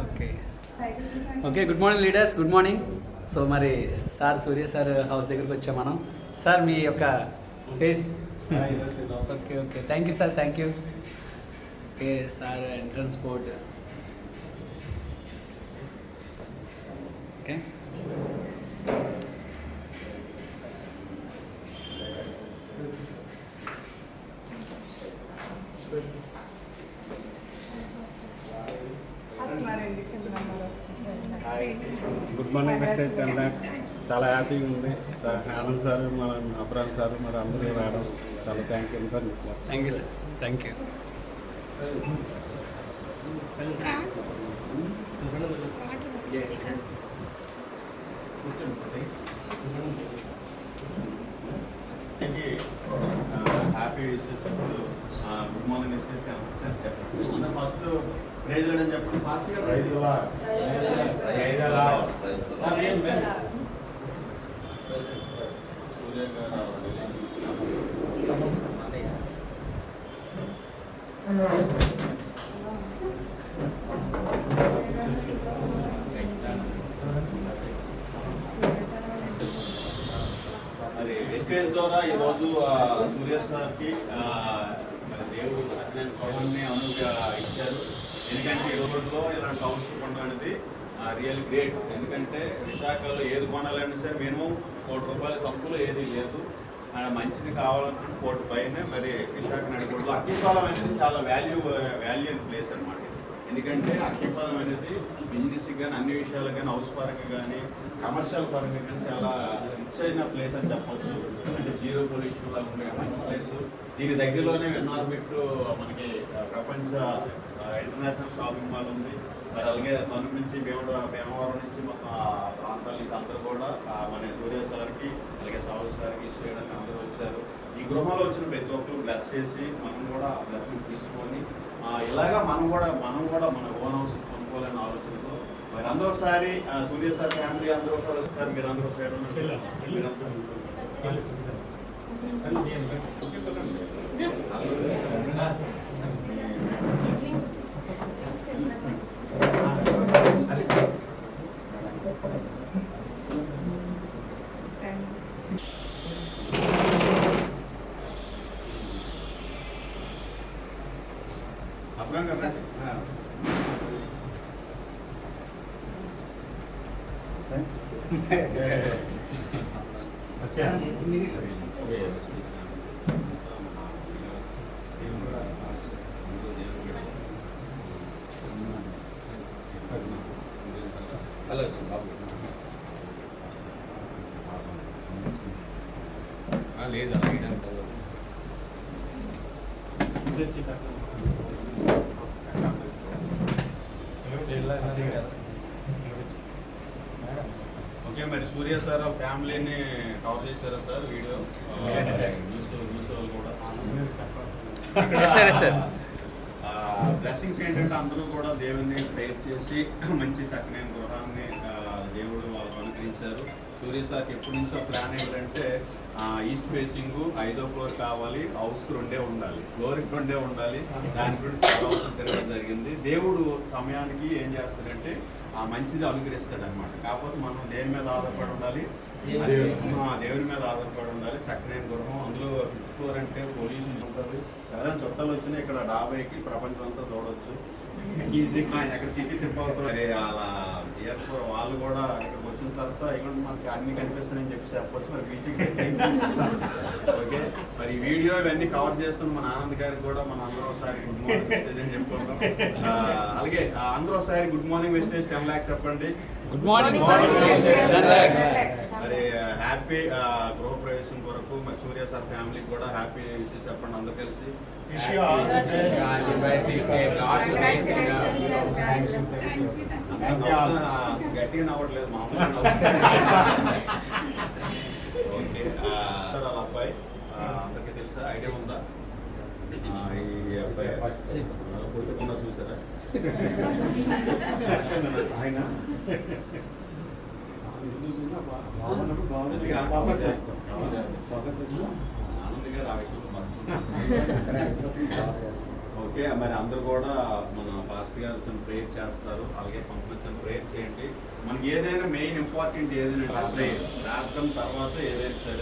Okay okay, good morning leaders, good morning. So మరి sir Surya sir house దగ్గరికి వచ్చాం మనం. సార్ మీ యొక్క face. Okay okay, thank you sir, thank you. Okay sir, entrance board. Okay good morning mister టెన్లాక్. చాలా హ్యాపీగా ఉంది. ఆనంద్ సార్, మన అబ్రామ్ సార్, మరి అందరూ రావడం చాలా thank you. Thank you sir, thank you. Happy wishes. Good morning wishes. First prize అని చెప్పండి. ఫాస్ట్ గా ప్రైజ్ సూర్య గారు మరి ఎస్టేజ్ ద్వారా ఈరోజు సూర్య సార్కి మరి దేవుడు అసలైన పవన్ని అనువుగా ఇచ్చారు. ఎందుకంటే ఈ రోజుల్లో ఇలాంటి హౌస్ కొనడం అనేది రియల్ గ్రేట్. ఎందుకంటే విశాఖలో ఏది కొనాలన్నా సరే మినిమం ₹1,00,00,000 తక్కువలో ఏది లేదు. మంచిది కావాలనుకుంటే కోటి పైన. మరి విశాఖ నడిపూడలో అక్కిపాలెం అనేది చాలా వాల్యూ ప్లేస్ అనమాట. ఎందుకంటే అక్కిపాలెం అనేది బిజినెస్ కానీ అన్ని విషయాలు కానీ హౌస్ పరంగా కానీ కమర్షియల్ పరంగా కానీ చాలా రిచ్ అయిన ప్లేస్ అని చెప్పొచ్చు. అంటే జీరో పొల్యూషన్ లాగా ఉండే మంచి ప్లేస్. దీని దగ్గరలోనే ఎన్ఆర్బిట్ మనకి ప్రపంచ ఇంటర్నేషనల్ షాపింగ్ మాల్ ఉంది. మరి అలాగే తణుకు నుంచి భీమవరం నుంచి మొత్తం ప్రాంతాల నుంచి అందరూ కూడా మన సూర్య సార్కి అలాగే సాహు సార్కి ఇష్యూ చేయడానికి అందరూ వచ్చారు. ఈ గృహంలో వచ్చిన ప్రతి ఒక్కరు బ్లెస్ చేసి మనం కూడా బ్లెస్సింగ్స్ తీసుకొని ఇలాగా మనం కూడా మన ఓన్ హౌస్ కొనుక్కోవాలనే ఆలోచనతో మరి అందరూ ఒకసారి సూర్య సార్ ఫ్యామిలీ అందరూ ఒకసారి వస్తారు. మీరు అందరూ ఒకసారి లేదా ఓకే. మరి సూర్య సార్ ఫ్యామిలీని కవర్ చేశారా సార్ వీడియో? న్యూస్ కూడా బ్లెస్సింగ్స్ ఏంటంటే అందరూ కూడా దేవుని ప్రేయర్ చేసి మంచి చక్కని గృహాన్ని దేవుడు వాళ్ళు అనుగ్రహించారు. సూర్య సార్కి ఎప్పటి నుంచో ప్లాన్ ఏంటంటే ఈస్ట్ ఫేసింగ్ 5వ ఫ్లోర్ కావాలి, హౌస్కి 2 ఉండాలి, ఫ్లోర్కి 2 ఉండాలి. దాని గురించి అవసరం తిరగడం జరిగింది. దేవుడు సమయానికి ఏం చేస్తాడంటే మంచిది అనుగ్రహిస్తాడు అనమాట. కాకపోతే మనం దేని మీద ఆధారపడి ఉండాలి? దేవుని మీద ఆధారపడి ఉండాలి. చక్కనైన గృహం. అందులో 5th ఫ్లోర్ అంటే పొల్యూషన్ ఉంటుంది. ఎవరైనా చుట్టాలు వచ్చినా ఇక్కడ డాబాకి ప్రపంచం అంతా చూడవచ్చు ఈజీగా. ఎక్కడ సిటీ తిప్పవసరం. అలా వాళ్ళు కూడా ఇక్కడికి వచ్చిన తర్వాత ఇక్కడ మనకి అన్ని కనిపిస్తాయని చెప్పి చెప్పవచ్చు. మరి బీచ్కి ఓకే. మరి ఈ వీడియో ఇవన్నీ కవర్ చేస్తున్న మన ఆనంద్ గారికి కూడా మన అందరూ ఒకసారి గుడ్ మార్నింగ్ వెస్టేజ్ అని చెప్పుకుంటాం. అలాగే అందరూ ఒకసారి గుడ్ మార్నింగ్ వెస్టేజ్ 10 lakhs చెప్పండి. Good morning. మరి హ్యాపీ గృహ ప్రవేశం కొరకు మరి సూర్య సార్ ఫ్యామిలీకి కూడా హ్యాపీ విషెస్ చెప్పండి. అందరూ కలిసి గట్టిగా నవ్వట్లేదు, మామూలుగా ఓకే. వాళ్ళ అబ్బాయి అందరికీ తెలుసా? ఐడియా ఉందా? ఈ అబ్బాయి పుట్టుకున్నా చూసారా ఆయన? ఆనంద్ గారు ఆ విషయంలో మస్తు ఓకే, మరి అందరూ కూడా మన పాస్టర్ గారు వచ్చిన ప్రేయర్ చేస్తారు, అలాగే పంపించిన ప్రేయర్ చేయండి. మనకి ఏదైనా మెయిన్ ఇంపార్టెంట్ ఏదైనా ప్రేయర్, ప్రార్థన తర్వాత ఏదైనా సరే